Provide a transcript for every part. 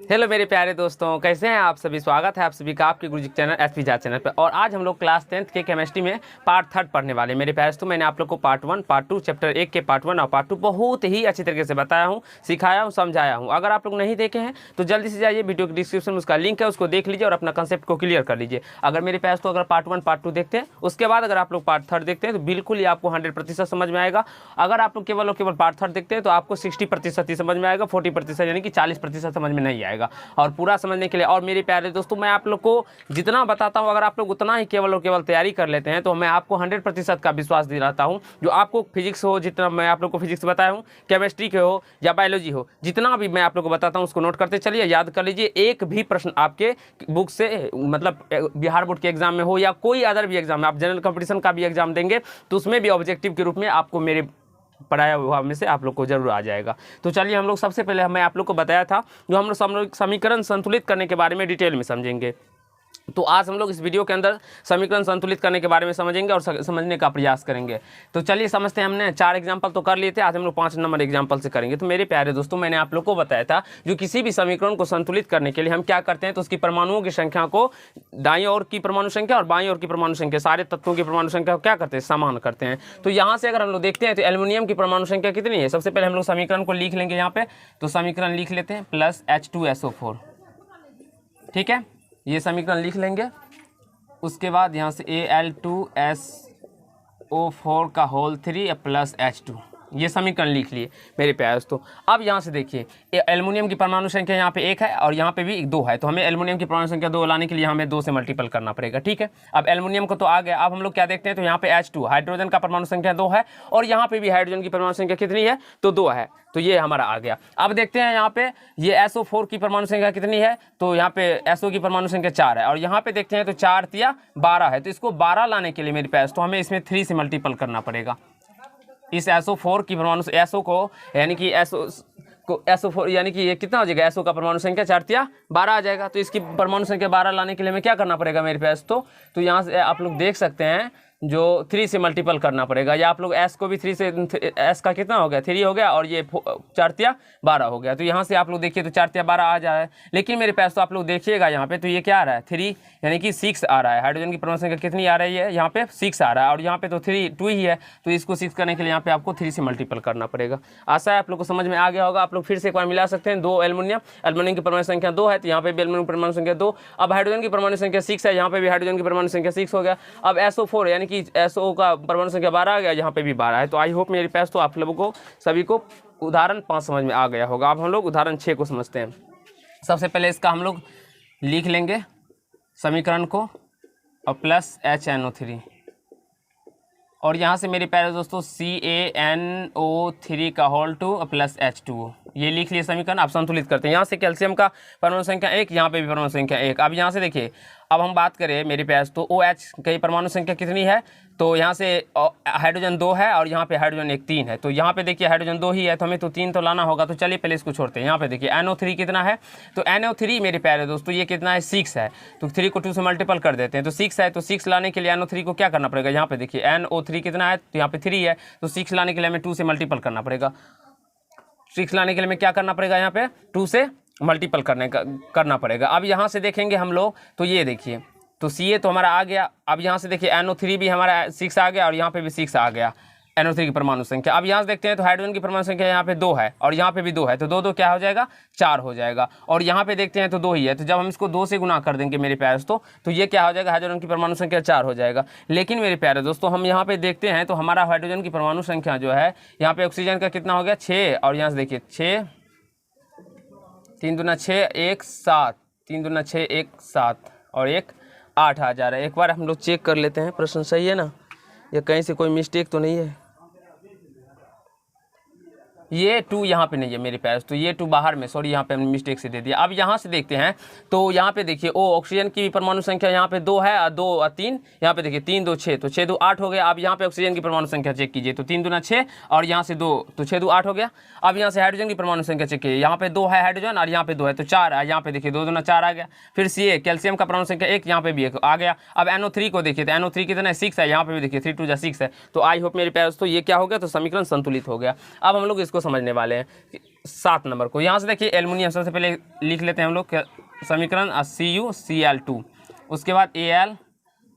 Hello मेरे प्यारे दोस्तों, कैसे हैं आप सभी। स्वागत है आप सभी का आपके गुरुजी चैनल एसपी जा चैनल पर। और आज हम लोग क्लास 10th के केमिस्ट्री में पार्ट 3 पढ़ने वाले हैं। मेरे प्यारे दोस्तों, मैंने आप लोग को पार्ट 1 पार्ट 2 चैप्टर 1 के पार्ट 1 और पार्ट 2 बहुत ही अच्छी तरीके से बताया हूं, सिखाया हूं, समझाया हूं। अगर आप लोग नहीं देखे हैं तो जल्दी से जाइए, वीडियो के डिस्क्रिप्शन में उसका लिंक है, उसको देख लीजिए और अपना कंसेप्ट को क्लियर कर लीजिए। अगर मेरे प्यारे दोस्तों, अगर पार्ट 1 पार्ट 2 देखते हैं, उसके बाद अगर आप लोग पार्ट 3 देखते हैं तो बिल्कुल ही आपको 100% समझ में आएगा। अगर आप लोग केवल पार्ट 3 देखते हैं तो आपको 60% ही समझ में आएगा, 40% यानी कि 40% समझ में नहीं आएगा। और पूरा समझने के लिए, और मेरे प्यारे दोस्तों, मैं आप लोग को जितना बताता हूं, अगर आप लोग उतना ही केवल और केवल तैयारी कर लेते हैं तो मैं आपको 100% का विश्वास दिलाता हूं। जो आपको फिजिक्स हो, जितना मैं आप लोग को फिजिक्स बताया हूं, केमिस्ट्री के हो या बायोलॉजी हो, जितना भी मैं आप लोग को बताता हूं उसको नोट करते चलिए, याद कर लीजिए। एक भी प्रश्न आपके बुक से, मतलब बिहार बोर्ड के एग्जाम में हो या कोई अदर भी एग्जाम में, आप जनरल कंपटीशन का भी एग्जाम देंगे तो उसमें भी ऑब्जेक्टिव के रूप में आपको मेरे पढ़ाया हुआ में से आप लोग को जरूर आ जाएगा। तो चलिए, हम लोग सबसे पहले मैं आप लोग को बताया था जो हम लोग समीकरण संतुलित करने के बारे में डिटेल में समझेंगे। तो आज हम लोग इस वीडियो के अंदर समीकरण संतुलित करने के बारे में समझेंगे और समझने का प्रयास करेंगे। तो चलिए समझते हैं। हमने 4 एग्जाम्पल तो कर लिए थे, आज हम लोग 5 नंबर एग्जाम्पल से करेंगे। तो मेरे प्यारे दोस्तों, मैंने आप लोग को बताया था जो किसी भी समीकरण को संतुलित करने के लिए हम क्या करते हैं, तो उसकी परमाणुओं की संख्या को, दाईं ओर की परमाणु संख्या और बाईं ओर की परमाणु संख्या, सारे तत्वों की परमाणु संख्या को क्या करते हैं, समान करते हैं। तो यहाँ से अगर हम लोग देखते हैं तो एल्युमिनियम की परमाणु संख्या कितनी है। सबसे पहले हम लोग समीकरण को लिख लेंगे यहाँ पे। तो समीकरण लिख लेते हैं +H2SO4, ठीक है, ये समीकरण लिख लेंगे। उसके बाद यहाँ से Al2SO4 का होल 3 प्लस H2, ये समीकरण लिख लिए मेरे प्यारे दोस्तों। अब यहाँ से देखिए, एल्युमिनियम की परमाणु संख्या यहाँ पे 1 है और यहाँ पे भी 2 है, तो हमें एल्युमिनियम की परमाणु संख्या 2 लाने के लिए हमें 2 से मल्टीपल करना पड़ेगा, ठीक है। अब एल्युमिनियम को तो आ गया। अब हम लोग क्या देखते हैं, तो यहाँ पे H2 हाइड्रोजन का परमाणु संख्या 2 है और यहाँ पे भी हाइड्रोजन की परमाणु संख्या कितनी है, तो 2 है, तो ये हमारा आ गया। अब देखते हैं यहाँ पे ये SO4 की परमाणु संख्या कितनी है, तो यहाँ पे SO की परमाणु संख्या 4 है और यहाँ पे देखते हैं तो 4 तिया 12 है। तो इसको 12 लाने के लिए मेरे पास तो हमें इसमें 3 से मल्टीपल करना पड़ेगा। इस SO4 की परमाणु SO को, यानी कि SO4 यानी कि ये कितना हो जाएगा, SO का परमाणु संख्या 4 तिया 12 आ जाएगा। तो इसकी परमाणु संख्या 12 लाने के लिए हमें क्या करना पड़ेगा मेरे पास, तो यहाँ से आप लोग देख सकते हैं जो 3 से मल्टीपल करना पड़ेगा, या आप लोग S को भी 3 से, S का कितना हो गया, 3 हो गया और ये 4 तिया 12 हो गया। तो यहाँ से आप लोग देखिए तो 4 तिया 12 आ जा रहा है। लेकिन मेरे पास तो आप लोग देखिएगा यहाँ पे तो ये क्या आ रहा है, 3 यानी कि 6 आ रहा है। हाइड्रोजन की परमाणु संख्या कितनी आ रही है, यहाँ पे 6 आ रहा है और यहाँ पे तो 2 ही है। तो इसको 6 करने के लिए यहाँ पे आपको 3 से मल्टीपल करना पड़ेगा। आशा है आप लोग को समझ में आ गया होगा। आप लोग फिर से एक बार मिला सकते हैं। 2 एल्युमिनियम की परमाणु संख्या 2 है, तो यहाँ पे भी एल्युमिनियम परमाणु संख्या 2। अब हाइड्रोजन की परमाणु संख्या 6 है, यहाँ पे भी हाइड्रोजन की परमाणु संख्या 6 हो गया। अब SO4 यानी कि SO का परमाणु संख्या 12 आ गया, यहाँ पे भी 12 है। तो आई होप मेरे पास तो आप लोगों को सभी को उदाहरण 5 समझ में आ गया होगा। अब हम लोग उदाहरण 6 को समझते हैं। सबसे पहले इसका हम लोग लिख लेंगे समीकरण को और +HNO3, और यहाँ से मेरे प्यारे दोस्तों CaNO3 का होल 2 प्लस H2O, ये लिख लिए समीकरण। आप संतुलित करते हैं। यहाँ से कैल्शियम का परमाणु संख्या 1, यहाँ पे भी परमाणु संख्या 1। अब यहाँ से देखिए, अब हम बात करें मेरे प्यास तो OH की परमाणु संख्या कितनी है, तो यहाँ से हाइड्रोजन 2 है और यहाँ पे हाइड्रोजन 1 3 है। तो यहाँ पे देखिए हाइड्रोजन 2 ही है, तो हमें तो 3 तो लाना होगा। तो चलिए पहले इसको छोड़ते हैं। यहाँ पे देखिए NO3 कितना है, तो NO3 मेरे प्यारे दोस्तों ये कितना है, 6 है। तो 3 को 2 से मल्टीपल कर देते हैं, तो 6 है। तो 6 लाने के लिए NO3 को क्या करना पड़ेगा, यहाँ पे देखिए NO3 कितना है, तो यहाँ पे 3 है। तो 6 लाने के लिए हमें 2 से मल्टीपल करना पड़ेगा। 6 लाने के लिए हमें क्या करना पड़ेगा, यहाँ पे 2 से मल्टीपल करना पड़ेगा। अब यहाँ से देखेंगे हम लोग, तो ये देखिए तो Ca तो हमारा आ गया। अब यहाँ से देखिए NO3 भी हमारा 6 आ गया और यहाँ पे भी 6 आ गया NO3 की परमाणु संख्या। अब यहाँ से देखते हैं तो हाइड्रोजन की परमाणु संख्या यहाँ पे 2 है और यहाँ पे भी 2 है, तो 2 क्या हो जाएगा, 4 हो जाएगा। और यहाँ पे देखते हैं तो 2 ही है, तो जब हम इसको 2 से गुना कर देंगे मेरे प्यारे दोस्तों, तो ये क्या हो जाएगा, हाइड्रोजन की परमाणु संख्या 4 हो जाएगा। लेकिन मेरे प्यारे दोस्तों हम यहाँ पे देखते हैं तो हमारा हाइड्रोजन की परमाणु संख्या जो है, यहाँ पे ऑक्सीजन का कितना हो गया, 6, और यहाँ से देखिए 6 3 दूना 6 1 7, 3 दूना 6 1 7 और 1 8 आ जा रहा है। एक बार हम लोग चेक कर लेते हैं प्रश्न सही है ना, या कहीं से कोई मिस्टेक तो नहीं है। ये 2 यहाँ पे नहीं है मेरे पास, तो ये 2 बाहर में, सॉरी यहाँ पे हमने मिस्टेक से दे दिया। अब यहाँ से देखते हैं तो यहाँ पे देखिए ऑक्सीजन की परमाणु संख्या यहाँ पे 2 है और 2 और 3, यहाँ पे देखिए 3 2 6, तो 6 2 8 हो गया। अब यहाँ पे ऑक्सीजन की परमाणु संख्या चेक कीजिए, तो 3 दूना 6 और यहाँ से 2, तो 6 2 8 हो गया। अब यहाँ से हाइड्रोजन की परमाणु संख्या चेक कीजिए, यहाँ पे 2 है हाइड्रोजन और यहाँ पे 2 है, तो 4 है। यहाँ पे देखिए 2 दूना 4 आ गया। फिर Ca कैल्शियम का परमाणु संख्या 1, यहाँ पे भी 1 आ गया। अब NO3 को देखिए, तो NO3 कितना है, 6 है, यहाँ पे भी देखिए 3 2 6 है। तो आई होप मेरे प्यारे दोस्तों ये क्या हो गया, तो समीकरण संतुलित हो गया। अब हम लोग इसको समझने वाले हैं। 7 नंबर को। यहाँ से देखिए एल्युमिनियम सबसे पहले लिख लेते हैं हम लोग समीकरण CuCl2, उसके बाद Al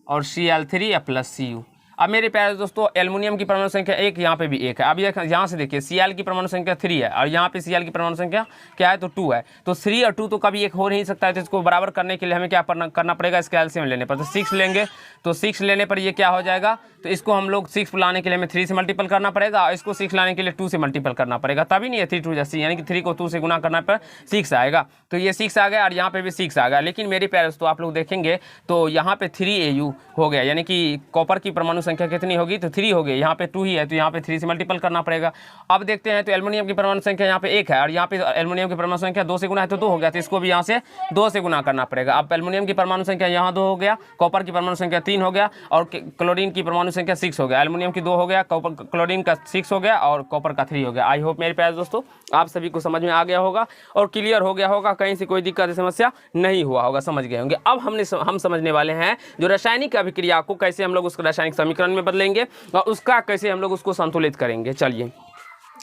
और Cl3 प्लस Cu। अब मेरे प्यारे दोस्तों एल्युमिनियम की परमाणु संख्या 1, यहाँ पे भी 1 है। अब यहाँ से देखिए Cl की परमाणु संख्या 3 है और यहाँ पे Cl की परमाणु संख्या क्या है तो 2 है। तो 3 और 2 तो कभी एक हो नहीं सकता है। तो इसको बराबर करने के लिए हमें क्या करना पड़ेगा, इसका एलसीएम लेने पर। तो 6 लेंगे, तो 6 लेने पर ये क्या हो जाएगा, तो इसको हम लोग 6 लाने के लिए हमें 3 से मल्टीपल करना पड़ेगा और इसको 6 लाने के लिए 2 से मल्टीपल करना पड़ेगा, तभी नहीं है 3 2 6, यानी कि 3 को 2 से गुना करने पर 6 आएगा। तो ये 6 आ गया और यहाँ पे भी 6 आ गया। लेकिन मेरे प्यारे दोस्तों आप लोग देखेंगे तो यहाँ पे 3Au हो गया, यानी कि कॉपर की परमाणु संख्या कितनी होगी तो 3 हो गई। यहाँ पे 2 ही है तो यहाँ पे 3 से मल्टीपल करना पड़ेगा। अब देखते हैं तो एल्युमिनियम की परमाणु संख्या यहाँ पे 1 है और यहाँ पे एल्युमिनियम की परमाणु संख्या 2 से गुना है तो 2 हो गया, तो इसको भी यहाँ से 2 से गुना करना पड़ेगा। अब एल्युमिनियम की परमाणु संख्या यहाँ 2 हो गया, कॉपर की परमाणु संख्या 3 हो गया और क्लोरीन की परमाणु संख्या 6 हो गया। एल्युमिनियम की 2 हो गया, क्लोरीन का 6 हो गया और कॉपर का 3 हो गया। आई होप मेरे प्यारे दोस्तों आप सभी को समझ में आ गया होगा और क्लियर हो गया होगा, कहीं से कोई दिक्कत समस्या नहीं हुआ होगा, समझ गए होंगे। अब हम समझने वाले हैं जो रासायनिक अभिक्रिया को कैसे हम लोग उसको रासायनिक समीकरण में बदलेंगे और उसका कैसे हम लोग उसको संतुलित करेंगे। चलिए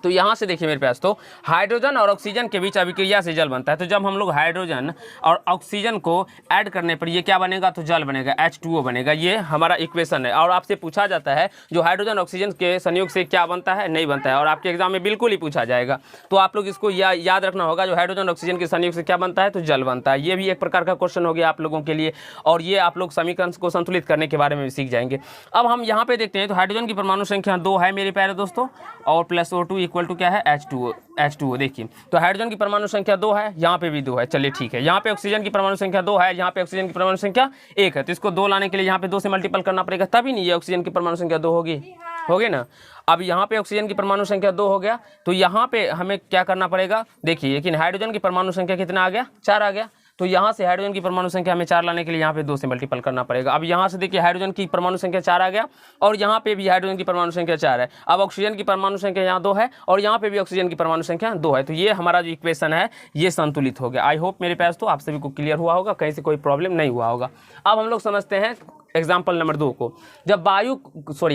तो यहाँ से देखिए मेरे पास तो हाइड्रोजन और ऑक्सीजन के बीच अभिक्रिया से जल बनता है। तो जब हम लोग हाइड्रोजन और ऑक्सीजन को ऐड करने पर ये क्या बनेगा तो जल बनेगा, H2O बनेगा। ये हमारा इक्वेशन है और आपसे पूछा जाता है जो हाइड्रोजन ऑक्सीजन के संयोग से क्या बनता है, नहीं बनता है, और आपके एग्जाम में बिल्कुल ही पूछा जाएगा। तो आप लोग इसको याद रखना होगा, जो हाइड्रोजन ऑक्सीजन के संयोग से क्या बनता है तो जल बनता है। ये भी एक प्रकार का क्वेश्चन हो गया आप लोगों के लिए और ये आप लोग समीकरण को संतुलित करने के बारे में भी सीख जाएंगे। अब हम यहाँ पे देखते हैं तो हाइड्रोजन की परमाणु संख्या 2 है मेरे प्यारे दोस्तों और प्लस O2 इक्वल टू क्या है H2O। देखिए तो हाइड्रोजन की परमाणु संख्या 2 है, यहाँ पे भी 2 है, चलिए ठीक है। यहाँ पे ऑक्सीजन की परमाणु संख्या 2 है, यहाँ पे ऑक्सीजन की परमाणु संख्या 1 है, तो इसको 2 लाने के लिए यहाँ पे 2 से मल्टीपल करना पड़ेगा, तभी नहीं ये ऑक्सीजन की परमाणु संख्या 2 होगी ना। अब यहाँ पे ऑक्सीजन की परमाणु संख्या 2 हो गया तो यहाँ पे हमें क्या करना पड़ेगा, देखिए लेकिन हाइड्रोजन की परमाणु संख्या कितना आ गया, 4 आ गया। तो यहाँ से हाइड्रोजन की परमाणु संख्या हमें 4 लाने के लिए यहाँ पे 2 से मल्टीपल करना पड़ेगा। अब यहाँ से देखिए हाइड्रोजन की परमाणु संख्या 4 आ गया और यहाँ पे भी हाइड्रोजन की परमाणु संख्या 4 है। अब ऑक्सीजन की परमाणु संख्या यहाँ 2 है और यहाँ पे भी ऑक्सीजन की परमाणु संख्या 2 है। तो ये हमारा जो इक्वेशन है ये संतुलित हो गया। आई होप मेरे पास तो आप सभी को क्लियर हुआ होगा, कहीं से कोई प्रॉब्लम नहीं हुआ होगा। अब हम लोग समझते हैं एग्जाम्पल नंबर 2 को। जब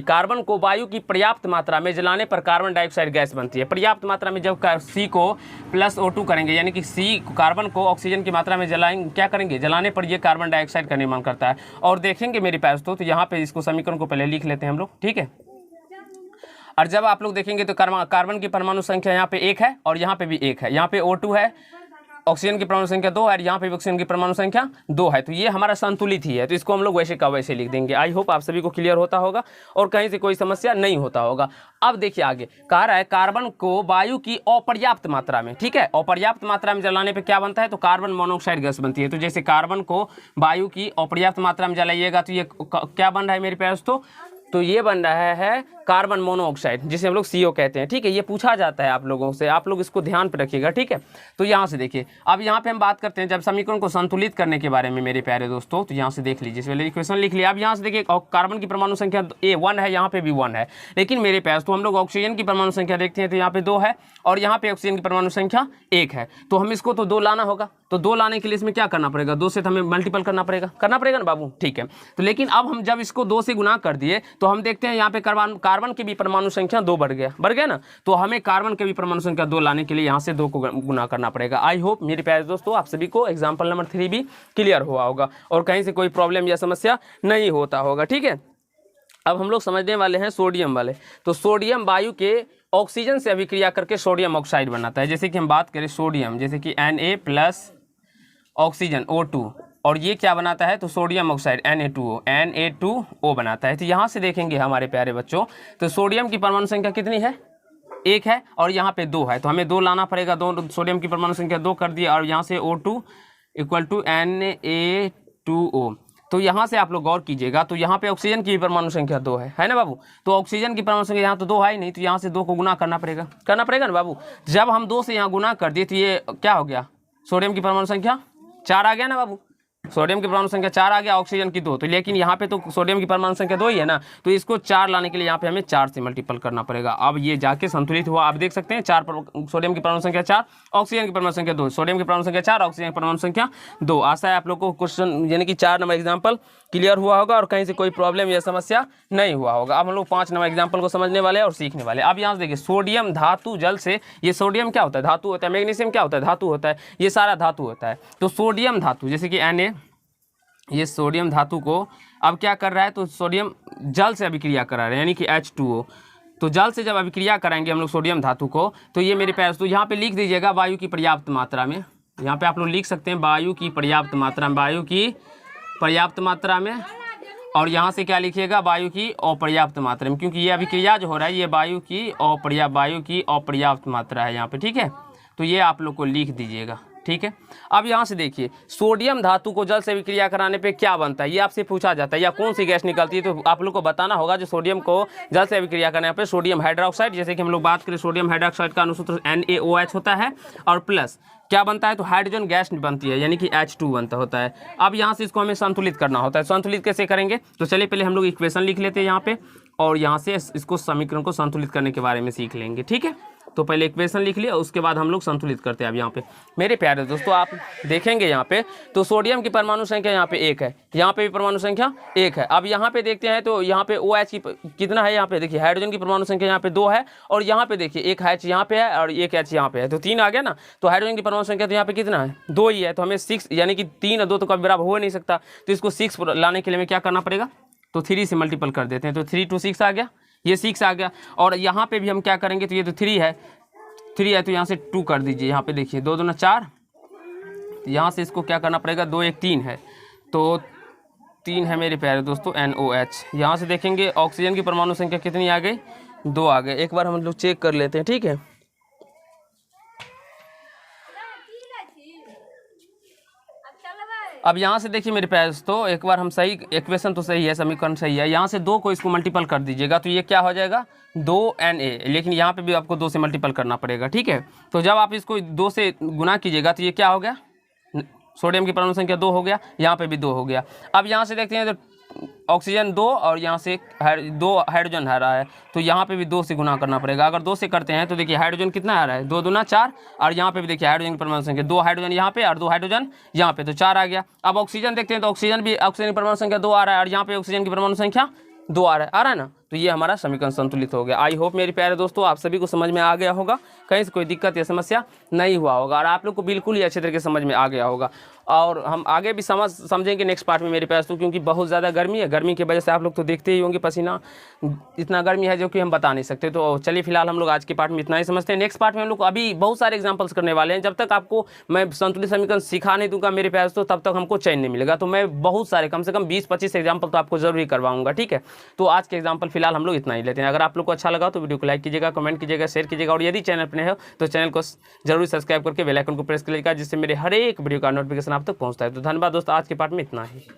कार्बन को वायु की पर्याप्त मात्रा में जलाने पर कार्बन डाइऑक्साइड गैस बनती है। पर्याप्त मात्रा में जब C को प्लस O2 करेंगे, यानी कि C कार्बन को ऑक्सीजन की मात्रा में जलाएंगे, क्या करेंगे, जलाने पर ये कार्बन डाइऑक्साइड का निर्माण करता है। और देखेंगे मेरे पास तो यहाँ पे इसको समीकरण को पहले लिख लेते हैं हम लोग, ठीक है। और जब आप लोग देखेंगे तो कार्बन की परमाणु संख्या यहाँ पे 1 है और यहाँ पे भी 1 है, यहाँ पे O2 है, ऑक्सीजन की परमाणु संख्या 2 है और यहाँ पे ऑक्सीजन की परमाणु संख्या 2 है। तो ये हमारा संतुलित ही है, तो इसको हम लोग वैसे का वैसे लिख देंगे। आई होप आप सभी को क्लियर होता होगा और कहीं से कोई समस्या नहीं होता होगा। अब देखिए आगे कह रहा है कार्बन को वायु की अपर्याप्त मात्रा में, ठीक है, अपर्याप्त मात्रा में जलाने पे क्या बनता है तो कार्बन मोनोऑक्साइड गैस बनती है। तो जैसे कार्बन को वायु की अपर्याप्त मात्रा में जलाइएगा तो ये क्या बन रहा है मेरे पास तो ये बन रहा है कार्बन मोनोऑक्साइड, जिसे हम लोग CO कहते हैं, ठीक है। ये पूछा जाता है आप लोगों से, आप लोग इसको ध्यान पे रखिएगा, ठीक है। तो यहाँ से देखिए अब यहाँ पे हम बात करते हैं जब समीकरण को संतुलित करने के बारे में मेरे प्यारे दोस्तों। तो यहाँ से देख लीजिए, पहले इक्वेशन लिख लिया। अब यहाँ से देखिए कार्बन की परमाणु संख्या 1 है, यहाँ पे भी 1 है, लेकिन मेरे पास तो हम लोग ऑक्सीजन की परमाणु संख्या देखते हैं तो यहाँ पे 2 है और यहाँ पे ऑक्सीजन की परमाणु संख्या 1 है। तो हम इसको तो 2 लाना होगा, तो 2 लाने के लिए इसमें क्या करना पड़ेगा, 2 से तो हमें मल्टीपल करना पड़ेगा ना बाबू, ठीक है। तो लेकिन अब हम जब इसको 2 से गुना कर दिए तो हम देखते हैं यहाँ पे कार्बन की भी परमाणु संख्या 2 बढ़ गया ना। तो हमें कार्बन के भी परमाणु संख्या 2 लाने के लिए यहाँ से 2 को गुना करना पड़ेगा। आई होप मेरे प्यारे दोस्तों आप सभी को एग्जाम्पल नंबर 3 भी क्लियर हुआ होगा और कहीं से कोई प्रॉब्लम या समस्या नहीं होता होगा, ठीक है। अब हम लोग समझने वाले हैं सोडियम वाले। तो सोडियम वायु के ऑक्सीजन से अभिक्रिया करके सोडियम ऑक्साइड बनाता है। जैसे कि हम बात करें सोडियम, जैसे कि Na प्लस ऑक्सीजन O2 और ये क्या बनाता है तो सोडियम ऑक्साइड Na2O बनाता है। तो यहाँ से देखेंगे हमारे प्यारे बच्चों तो सोडियम की परमाणु संख्या कितनी है, 1 है और यहाँ पे 2 है, तो हमें 2 लाना पड़ेगा। 2 सोडियम की परमाणु संख्या 2 कर दिया और यहाँ से O2 इक्वल टू Na2O। तो यहाँ से आप लोग गौर कीजिएगा तो यहाँ पे ऑक्सीजन की परमाणु संख्या 2 है ना बाबू। तो ऑक्सीजन की परमाणु संख्या यहाँ तो 2 है ही नहीं, तो यहाँ से 2 को गुना करना पड़ेगा ना बाबू। जब हम 2 से यहाँ गुना कर दिए तो ये क्या हो गया, सोडियम की परमाणु संख्या 4 आ गया ना बाबू। सोडियम की परमाणु संख्या 4 आ गया, ऑक्सीजन की 2, तो लेकिन यहाँ पे तो सोडियम की परमाणु संख्या 2 ही है ना, तो इसको 4 लाने के लिए यहाँ पे हमें 4 से मल्टीपल करना पड़ेगा। अब ये जाके संतुलित हुआ, आप देख सकते हैं 4 सोडियम की परमाणु संख्या 4, ऑक्सीजन की परमाणु संख्या 2, सोडियम की परमाणु संख्या 4, ऑक्सीजन की परमाणु संख्या 2। आशा है आप लोग को क्वेश्चन यानी कि 4 नंबर एग्जाम्पल क्लियर हुआ होगा और कहीं से कोई प्रॉब्लम या समस्या नहीं हुआ होगा। अब हम लोग 5 नंबर एग्जाम्पल को समझने वाले हैं और सीखने वाले। अब यहाँ से देखिए, सोडियम धातु जल से, ये सोडियम क्या होता है, धातु होता है, मैग्नीशियम क्या होता है, धातु होता है, ये सारा धातु होता है। तो सोडियम धातु जैसे कि Na, ये सोडियम धातु को अब क्या कर रहा है, तो सोडियम जल से अभिक्रिया करा रहा है यानी कि H2O। तो जल से जब अभिक्रिया कराएंगे हम लोग सोडियम धातु को, तो ये मेरे पास, तो यहाँ पे लिख दीजिएगा वायु की पर्याप्त मात्रा में, यहाँ पे आप लोग लिख सकते हैं वायु की पर्याप्त मात्रा में, वायु की पर्याप्त मात्रा में, और यहाँ से क्या लिखिएगा, वायु की अपर्याप्त मात्रा में, क्योंकि ये अभिक्रिया जो हो रहा है ये वायु की अपर्याप्त मात्रा है यहाँ पे, ठीक है। तो ये आप लोग को लिख दीजिएगा, ठीक है। अब यहाँ से देखिए, सोडियम धातु को जल से विक्रिया कराने पे क्या बनता है, ये आपसे पूछा जाता है, या कौन सी गैस निकलती है, तो आप लोग को बताना होगा जो सोडियम को जल से विक्रिया करने पे सोडियम हाइड्रोक्साइड, जैसे कि हम लोग बात करें सोडियम हाइड्रोक्साइड का अनुसूत्र NaOH होता है, और प्लस क्या बनता है, तो हाइड्रोजन गैस बनती है यानी कि H2 बनता होता है। अब यहाँ से इसको हमें संतुलित करना होता है। संतुलित कैसे करेंगे, तो चलिए पहले हम लोग इक्वेशन लिख लेते हैं यहाँ पे, और यहाँ से इसको समीकरण को संतुलित करने के बारे में सीख लेंगे, ठीक है। तो पहले इक्वेशन लिख लिया, उसके बाद हम लोग संतुलित करते हैं। अब यहाँ पे मेरे प्यारे दोस्तों आप देखेंगे यहाँ पे, तो सोडियम की परमाणु संख्या यहाँ पे 1 है, यहाँ पे भी परमाणु संख्या 1 है। अब यहाँ पे देखते हैं तो यहाँ पे OH की कितना है, यहाँ पे देखिए हाइड्रोजन की परमाणु संख्या यहाँ पे 2 है, और यहाँ पे देखिए एक H यहाँ पे है और एक H यहाँ पे है, तो 3 आ गया ना। तो हाइड्रोजन की परमाणु संख्या तो यहाँ पे कितना है, 2 ही है, तो हमें 6 यानी कि 3 और 2 तो कभी बराबर हो नहीं सकता, तो इसको 6 लाने के लिए हमें क्या करना पड़ेगा, तो 3 से मल्टीपल कर देते हैं, तो 3 to 6 आ गया, ये 6 आ गया। और यहाँ पे भी हम क्या करेंगे, तो ये तो 3 है तो यहाँ से 2 कर दीजिए, यहाँ पे देखिए 2 दूना 4, यहाँ से इसको क्या करना पड़ेगा, 2 1 3 है, तो 3 है मेरे प्यारे दोस्तों NOH। यहाँ से देखेंगे ऑक्सीजन की परमाणु संख्या कितनी आ गई, 2 आ गए। एक बार हम लोग चेक कर लेते हैं, ठीक है। अब यहाँ से देखिए मेरे पास, तो एक बार हम सही, इक्वेशन तो सही है, समीकरण सही है, यहाँ से 2 को इसको मल्टीपल कर दीजिएगा, तो ये क्या हो जाएगा 2Na, लेकिन यहाँ पे भी आपको 2 से मल्टीपल करना पड़ेगा, ठीक है। तो जब आप इसको 2 से गुना कीजिएगा तो ये क्या हो गया, सोडियम की परमाणु संख्या 2 हो गया, यहाँ पे भी 2 हो गया। अब यहाँ से देखते हैं तो ऑक्सीजन 2 और यहाँ से 2 हाइड्रोजन आ रहा है, तो यहाँ पे भी 2 से गुना करना पड़ेगा। अगर 2 से करते हैं तो देखिए हाइड्रोजन कितना आ रहा है, 2 दूना 4, और यहाँ पे भी देखिए हाइड्रोजन की परमाणु संख्या 2 हाइड्रोजन यहाँ पे और 2 हाइड्रोजन यहाँ पे, तो 4 आ गया। अब ऑक्सीजन देखते हैं तो ऑक्सीजन की परमाणु संख्या 2 आ रहा है, और यहाँ पे ऑक्सीजन की परमाणु संख्या 2 आ रहा है ना। तो ये हमारा समीकरण संतुलित हो गया। आई होप मेरे प्यारे दोस्तों आप सभी को समझ में आ गया होगा, कहीं से कोई दिक्कत या समस्या नहीं हुआ होगा, और आप लोग को बिल्कुल ही अच्छे तरीके से समझ में आ गया होगा। और हम आगे भी समझेंगे नेक्स्ट पार्ट में मेरे पास, तो क्योंकि बहुत ज़्यादा गर्मी है, गर्मी की वजह से आप लोग तो देखते ही होंगे पसीना इतना गर्मी है जो कि हम बता नहीं सकते। तो चलिए फिलहाल हम लोग आज के पार्ट में इतना ही समझते हैं। नेक्स्ट पार्ट में हम लोग अभी बहुत सारे एग्जाम्पल्स करने वाले हैं। जब तक आपको मैं संतुलित समीकरण सिखा नहीं दूंगा मेरे पास, तो तब तक हमको चैन नहीं मिलेगा। तो मैं बहुत सारे, कम से कम 20-25 एग्जाम्पल तो आपको जरूर करवाऊंगा, ठीक है। तो आज के एग्जाम्पल फिलहाल हम लोग इतना ही लेते हैं। अगर आप लोग को अच्छा लगा तो वीडियो को लाइक कीजिएगा, कमेंट कीजिएगा, शेयर कीजिएगा, और यदि चैनल पर नए हो तो चैनल को जरूर सब्सक्राइब करके बेल आइकन को प्रेस कीजिएगा, जिससे मेरे हर एक वीडियो का नोटिफिकेशन आप तक पहुंचता है। तो धन्यवाद दोस्तों, आज के पार्ट में इतना ही।